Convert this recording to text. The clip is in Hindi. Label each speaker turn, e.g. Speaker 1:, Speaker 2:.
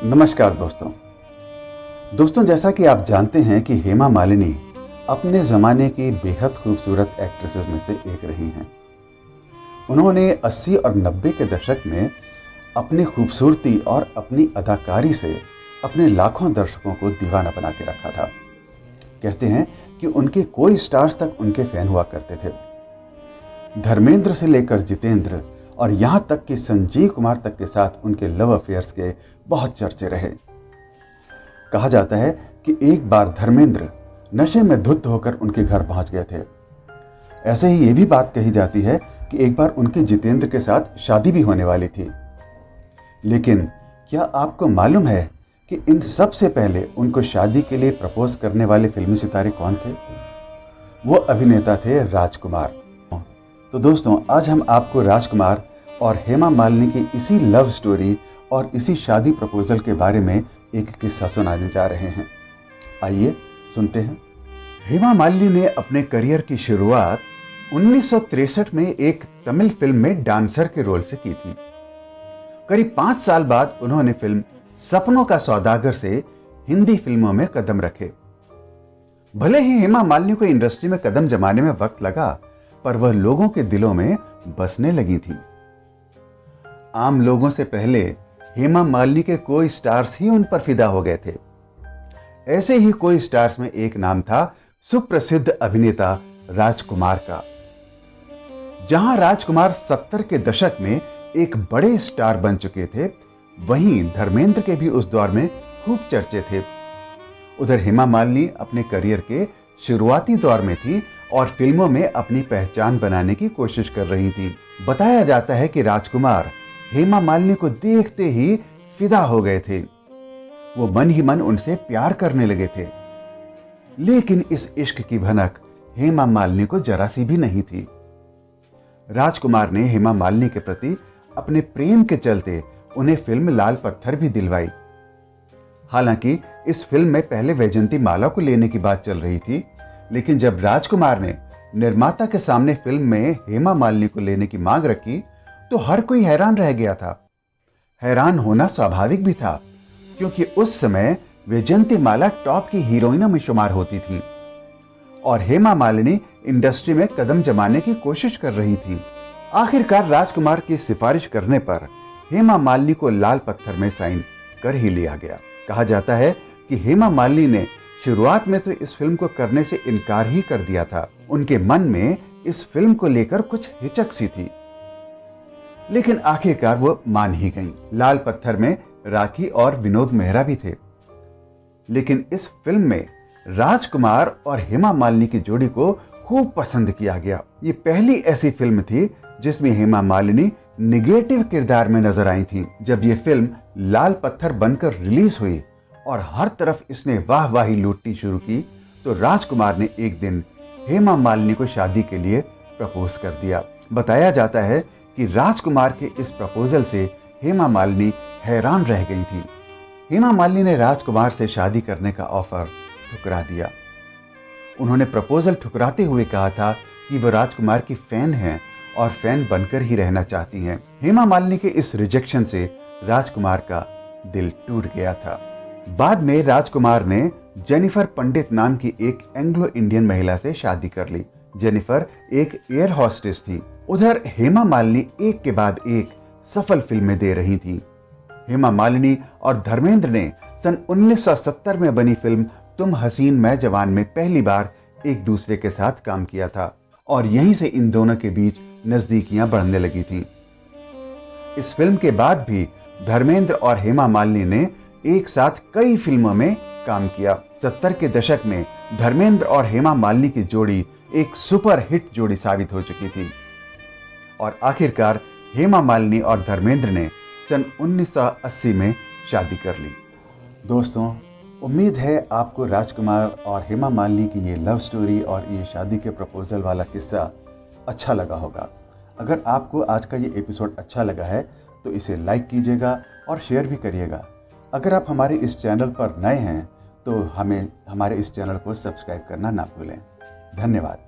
Speaker 1: नमस्कार दोस्तों, जैसा कि आप जानते हैं कि हेमा मालिनी अपने ज़माने की बेहद खूबसूरत एक्ट्रेसेस में से एक रही हैं। उन्होंने 80 और 90 के दशक में अपनी खूबसूरती और अपनी अदाकारी से अपने लाखों दर्शकों को दीवाना बना के रखा था। कहते हैं कि उनके कोई स्टार्स तक उनके फैन हुआ करते थे। धर्मेंद्र से लेकर जितेंद्र और यहां तक कि संजीव कुमार तक के साथ उनके लव अफेयर्स के बहुत चर्चे रहे। कहा जाता है कि एक बार धर्मेंद्र नशे में धुत होकर उनके घर पहुंच गए थे। ऐसे ही ये भी बात कही जाती है कि एक बार उनके जितेंद्र के साथ शादी भी होने वाली थी। लेकिन क्या आपको मालूम है कि इन सब से पहले उनको शादी के लिए प्रपोज करने वाले फिल्मी सितारे कौन थे? वो अभिनेता थे राजकुमार। तो दोस्तों, आज हम आपको राजकुमार और हेमा मालिनी की इसी लव स्टोरी और इसी शादी प्रपोजल के बारे में एक किस्सा सुनाने जा रहे हैं। आइए सुनते हैं। हेमा मालिनी ने अपने करियर की शुरुआत 1963 में एक तमिल फिल्म में डांसर के रोल से की थी। करीब 5 साल बाद उन्होंने फिल्म सपनों का सौदागर से हिंदी फिल्मों में कदम रखे। भले ही हेमा मालिनी को इंडस्ट्री में कदम जमाने में वक्त लगा, पर वह लोगों के दिलों में बसने लगी थी। आम लोगों से पहले हेमा मालिनी के कोई स्टार्स ही उन पर फिदा हो गए थे। ऐसे ही कोई स्टार्स में एक नाम था सुप्रसिद्ध अभिनेता राजकुमार का। जहां राजकुमार 70 के दशक में एक बड़े स्टार बन चुके थे, वहीं धर्मेंद्र के भी उस दौर में खूब चर्चे थे। उधर हेमा मालिनी अपने करियर के शुरुआती दौर में थी और फिल्मों में अपनी पहचान बनाने की कोशिश कर रही थी। बताया जाता है कि राजकुमार हेमा मालिनी को देखते ही फिदा हो गए थे। वो मन ही मन उनसे प्यार करने लगे थे। लेकिन इस इश्क की भनक हेमा मालिनी को जरा सी भी नहीं थी। राजकुमार ने हेमा मालिनी के प्रति अपने प्रेम के चलते उन्हें फिल्म लाल पत्थर भी दिलवाई। हालांकि इस फिल्म में पहले वैजंती माला को लेने की बात चल रही थी, लेकिन जब राजकुमार ने निर्माता के सामने फिल्म में हेमा मालिनी को लेने की मांग रखी, तो हर कोई हैरान रह गया था। हैरान होना स्वाभाविक भी था, क्योंकि उस समय वैजंती माला टॉप की हीरोइनों में शुमार होती थी और हेमा मालिनी इंडस्ट्री में कदम जमाने की कोशिश कर रही थी। आखिरकार राजकुमार की सिफारिश करने पर हेमा मालिनी को लाल पत्थर में साइन कर ही लिया गया। कहा जाता है कि हेमा मालिनी ने शुरुआत में तो इस फिल्म को करने से इनकार ही कर दिया था। उनके मन में इस फिल्म को लेकर कुछ हिचक सी थी, लेकिन आखिरकार वो मान ही गईं। लाल पत्थर में राखी और विनोद मेहरा भी थे, लेकिन इस फिल्म में राजकुमार और हेमा मालिनी की जोड़ी को खूब पसंद किया गया। ये पहली ऐसी फिल्म थी जिसमें हेमा मालिनी निगेटिव किरदार में नजर आई थी। जब ये फिल्म लाल पत्थर बनकर रिलीज हुई और हर तरफ इसने वाहवाही लूटनी शुरू की, तो राजकुमार ने एक दिन हेमा मालिनी को शादी के लिए प्रपोज कर दिया। बताया जाता है कि राजकुमार के इस प्रपोजल से हेमा मालिनी हैरान रह गई थी। हेमा मालिनी ने राजकुमार से शादी करने का ऑफर ठुकरा दिया। उन्होंने प्रपोजल ठुकराते हुए कहा था कि वो राजकुमार की फैन हैं और फैन बनकर ही रहना चाहती हैं। हेमा मालिनी के इस रिजेक्शन से राजकुमार का दिल टूट गया था। बाद में राजकुमार ने जेनिफर पंडित नाम की एक एंग्लो इंडियन महिला से शादी कर ली। जेनिफर एक एयर होस्टेस थी। उधर हेमा मालिनी एक के बाद एक सफल फिल्में दे रही थी। हेमा मालिनी और धर्मेंद्र ने सन 1970 में बनी फिल्म तुम हसीन मैं जवान में पहली बार एक दूसरे के साथ काम किया था और यहीं से इन दोनों के बीच नजदीकियां बढ़ने लगी थीं। इस फिल्म के बाद भी धर्मेंद्र और हेमा मालिनी ने एक साथ कई फिल्मों में काम किया। 70 के दशक में धर्मेंद्र और हेमा मालिनी की जोड़ी एक सुपर हिट जोड़ी साबित हो चुकी थी और आखिरकार हेमा मालिनी और धर्मेंद्र ने सन 1980 में शादी कर ली। दोस्तों, उम्मीद है आपको राजकुमार और हेमा मालिनी की ये लव स्टोरी और ये शादी के प्रपोजल वाला किस्सा अच्छा लगा होगा। अगर आपको आज का ये एपिसोड अच्छा लगा है तो इसे लाइक कीजिएगा और शेयर भी करिएगा। अगर आप हमारे इस चैनल पर नए हैं तो हमारे इस चैनल को सब्सक्राइब करना ना भूलें। धन्यवाद।